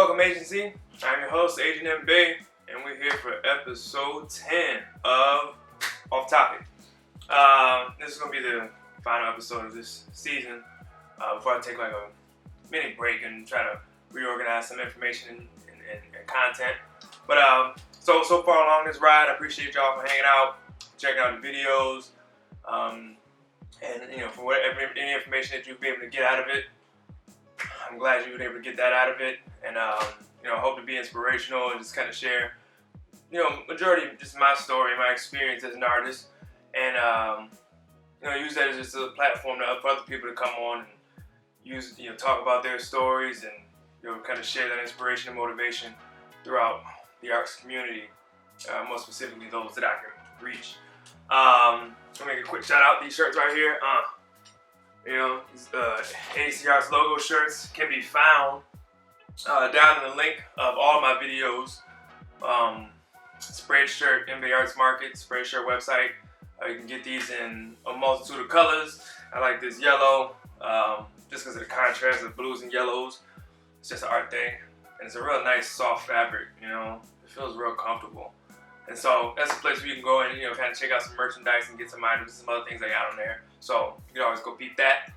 Welcome, Agency. I'm your host, Agent MBEYARTS, and we're here for episode 10 of Off Topic. This is going to be the final episode of this season before I take like a mini break and try to reorganize some information and content. But so far along this ride, I appreciate y'all for hanging out, checking out the videos, and for whatever any information that you've been able to get out of it. I'm glad you were able to get that out of it, and I hope to be inspirational and just kind of share, majority of just my story, my experience as an artist, and use that as just a platform for other people to come on and use, talk about their stories and kind of share that inspiration and motivation throughout the arts community, more specifically those that I can reach. I'll make a quick shout out. These shirts right here. These MBEYARTS logo shirts can be found down in the link of all my videos. Spreadshirt, MBEYARTS Market, Spreadshirt website. You can get these in a multitude of colors. I like this yellow, just because of the contrast of blues and yellows. It's just an art thing, and it's a real nice soft fabric. It feels real comfortable. And so that's a place where you can go and kind of check out some merchandise and get some items and some other things I got on there. So you can always go peep that.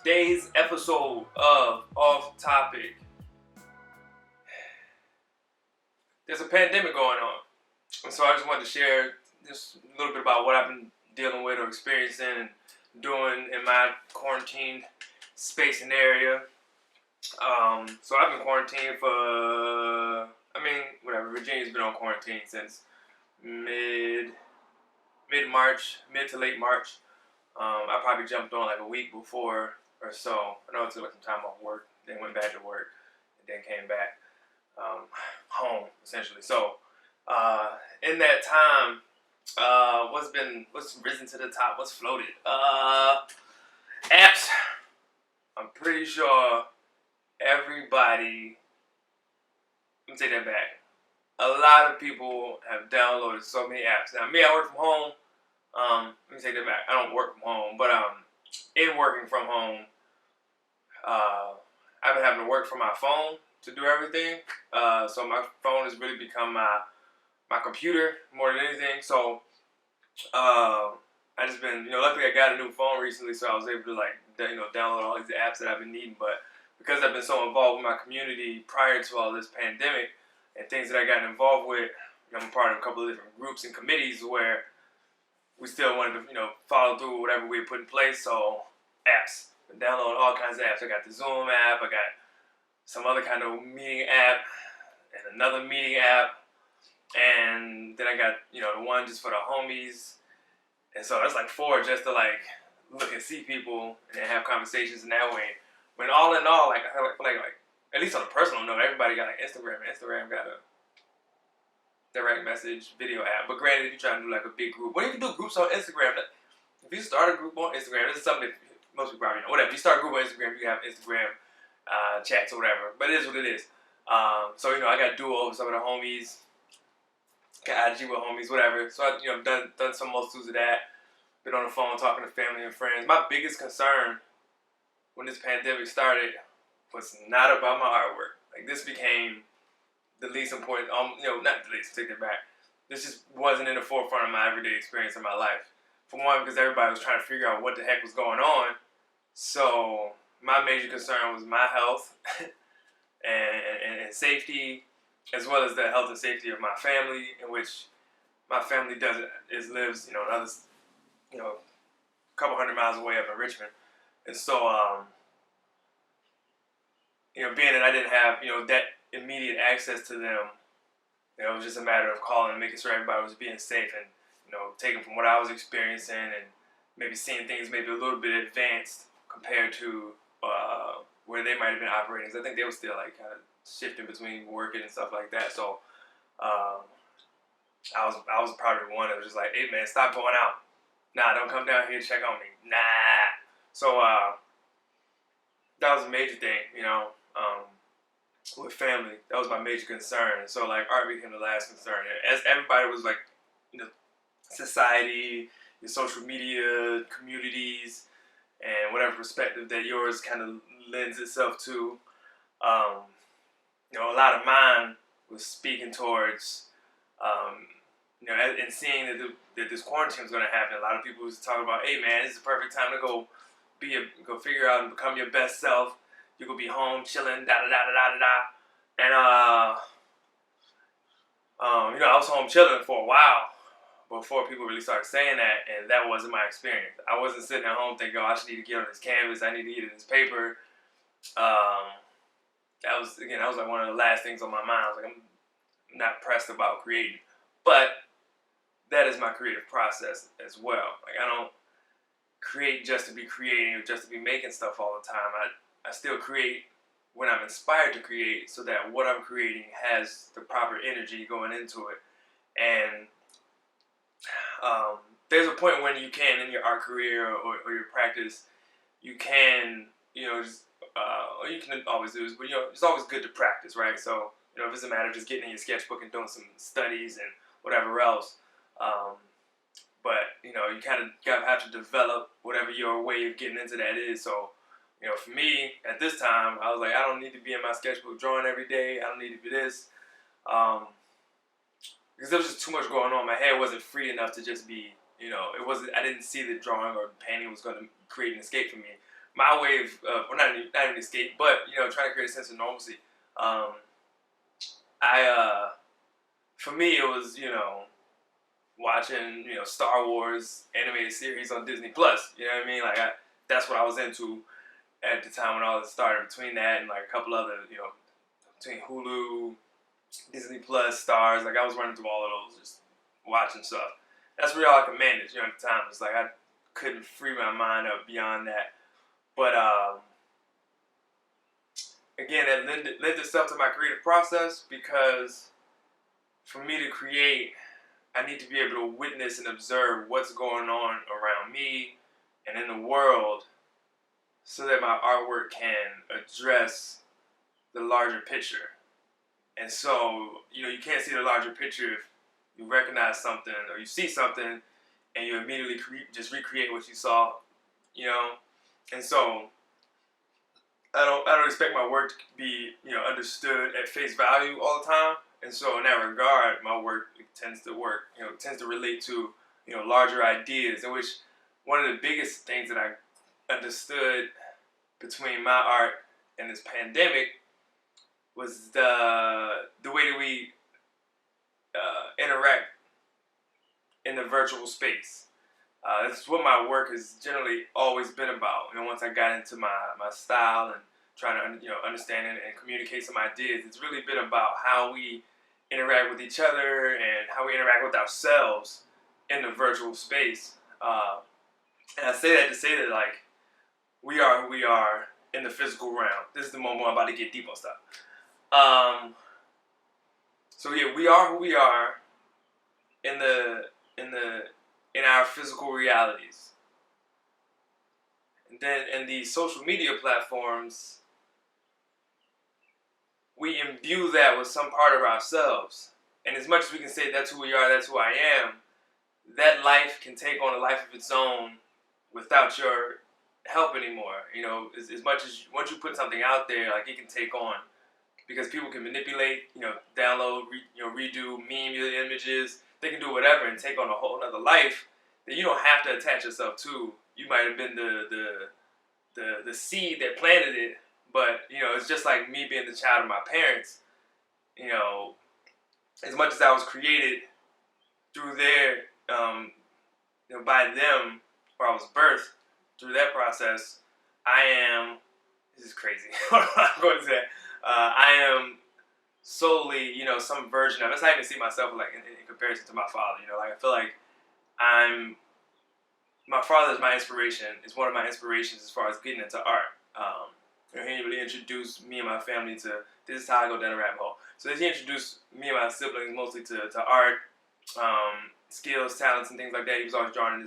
Today's episode of Off Topic. There's a pandemic going on, and so I just wanted to share just a little bit about what I've been dealing with or experiencing and doing in my quarantine space and area. So I've been quarantined for, Virginia's been on quarantine since mid to late March. I probably jumped on like a week before or so. I know I took like some time off work, then went back to work, and then came back home essentially. So in that time, what's risen to the top? What's floated? Apps. I'm pretty sure everybody. Let me take that back. A lot of people have downloaded so many apps. Now, me, I work from home. Let me take that back. I don't work from home, but in working from home, I've been having to work from my phone to do everything. So my phone has really become my computer more than anything. So I just been, luckily I got a new phone recently, so I was able to download all these apps that I've been needing. But because I've been so involved with my community prior to all this pandemic and things that I got involved with, I'm a part of a couple of different groups and committees where we still wanted to, follow through with whatever we put in place. So apps, I download all kinds of apps. I got the Zoom app, I got some other kind of meeting app, and another meeting app, and then I got, the one just for the homies. And so that's like 4 just to look and see people and have conversations in that way. When all in all, I feel like at least on a personal note, everybody got Instagram. Instagram got a direct message video app. But granted, if you try to do a big group, you can do groups on Instagram. If you start a group on Instagram, this is something that most people probably know. Whatever, if you start a group on Instagram, you have Instagram chats or whatever. But it is what it is. So I got Duo with some of the homies, got IG with homies, whatever. So I've done some multitudes of that. Been on the phone talking to family and friends. My biggest concern when this pandemic started was not about my artwork. This became the least important, not the least, take it back. This just wasn't in the forefront of my everyday experience in my life. For one, because everybody was trying to figure out what the heck was going on. So my major concern was my health and safety, as well as the health and safety of my family, in which my family lives, another, a couple hundred miles away up in Richmond. And so, being that I didn't have, that immediate access to them, it was just a matter of calling and making sure everybody was being safe and, taking from what I was experiencing and maybe seeing things maybe a little bit advanced compared to where they might have been operating. So I think they were still kind of shifting between working and stuff like that. So I was probably one that was just like, hey man, stop going out. Nah, don't come down here, check on me. Nah. So that was a major thing, with family. That was my major concern. So art became the last concern. As everybody was society, your social media, communities, and whatever perspective that yours kind of lends itself to, a lot of mine was speaking towards, and seeing that this quarantine was going to happen. A lot of people was talking about, hey man, this is the perfect time to go figure out and become your best self. You could be home chilling, da da da da da da. And I was home chilling for a while before people really started saying that, and that wasn't my experience. I wasn't sitting at home thinking, oh, I just need to get on this canvas, I need to get in this paper. That was like one of the last things on my mind. I was like, I'm not pressed about creating, but that is my creative process as well. Like, I don't create just to be creating or just to be making stuff all the time. I still create when I'm inspired to create, so that what I'm creating has the proper energy going into it. And there's a point when you can, in your art career or your practice, you can, or you can always do this, but it's always good to practice, right? So, if it's a matter of just getting in your sketchbook and doing some studies and whatever else, but you kind of have to develop whatever your way of getting into that is. So, for me at this time, I was like, I don't need to be in my sketchbook drawing every day. I don't need to be this, because there was just too much going on. My head wasn't free enough to just be, it wasn't. I didn't see the drawing or painting was going to create an escape for me. My way of, well, not an escape, but trying to create a sense of normalcy. For me, it was watching Star Wars animated series on Disney Plus. You know what I mean? Like that's what I was into at the time when all this started. Between that and like a couple other, between Hulu, Disney Plus, Stars, like I was running through all of those, just watching stuff. That's really all I could manage, at the time. It's like I couldn't free my mind up beyond that. But again, that lent itself to my creative process, because for me to create, I need to be able to witness and observe what's going on around me and in the world, so that my artwork can address the larger picture. And so, you can't see the larger picture if you recognize something or you see something and you immediately just recreate what you saw, And so, I don't expect my work to be, understood at face value all the time. And so, in that regard, my work tends to relate to, larger ideas. In which one of the biggest things that I understood between my art and this pandemic was the way that we interact in the virtual space. That's what my work has generally always been about. Once I got into my style and trying to understand and communicate some ideas, it's really been about how we interact with each other and how we interact with ourselves in the virtual space. And I say that to say that, like, we are who we are in the physical realm. This is the moment I'm about to get deep on stuff. So yeah, we are who we are in our physical realities. And then in the social media platforms, we imbue that with some part of ourselves. And as much as we can say that's who we are, that's who I am, that life can take on a life of its own without your help anymore. As much as once you put something out there, like, it can take on, because people can manipulate, download, redo, meme your images. They can do whatever and take on a whole other life that you don't have to attach yourself to. You might have been the seed that planted it, but it's just like me being the child of my parents. As much as I was created through their, by them, or I was birthed through that process, I am. This is crazy. I'm going to say. I am solely, some version of. That's how I even see myself, like in comparison to my father. Like, I feel like my father is my inspiration. Is one of my inspirations as far as getting into art. He really introduced me and my family to, this is how I go down the rabbit hole. So he introduced me and my siblings mostly to art, skills, talents, and things like that. He was always drawing he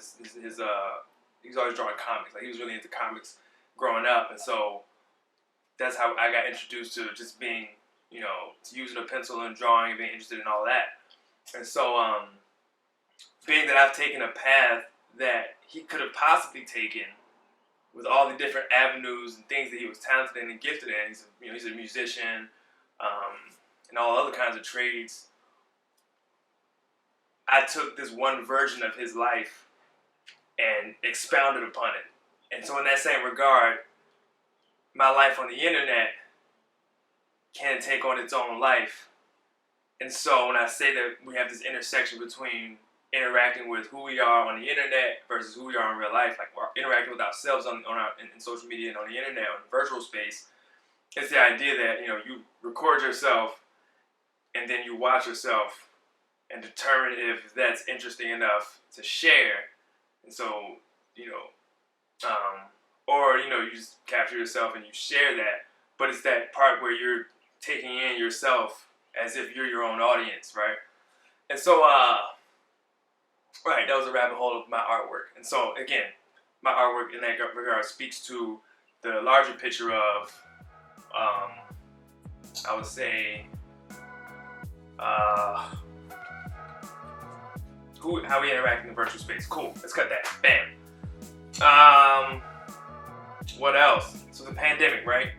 was always drawing comics. Like, he was really into comics growing up, and so that's how I got introduced to just being, to using a pencil and drawing and being interested in all that. And so, being that I've taken a path that he could have possibly taken, with all the different avenues and things that he was talented in and gifted in. He's a musician. and all other kinds of trades, I took this one version of his life and expounded upon it. And so in that same regard, my life on the internet can take on its own life. And so when I say that we have this intersection between interacting with who we are on the internet versus who we are in real life, like we're interacting with ourselves in social media and on the internet, on the virtual space, it's the idea that, you know, you record yourself and then you watch yourself and determine if that's interesting enough to share. And so, you know, or, you know, you just capture yourself and you share that, but it's that part where you're taking in yourself as if you're your own audience, right? And so, right, that was a rabbit hole of my artwork. And so, again, my artwork in that regard speaks to the larger picture of, I would say, how we interact in the virtual space. Cool, let's cut that. Bam. What else? So the pandemic, right?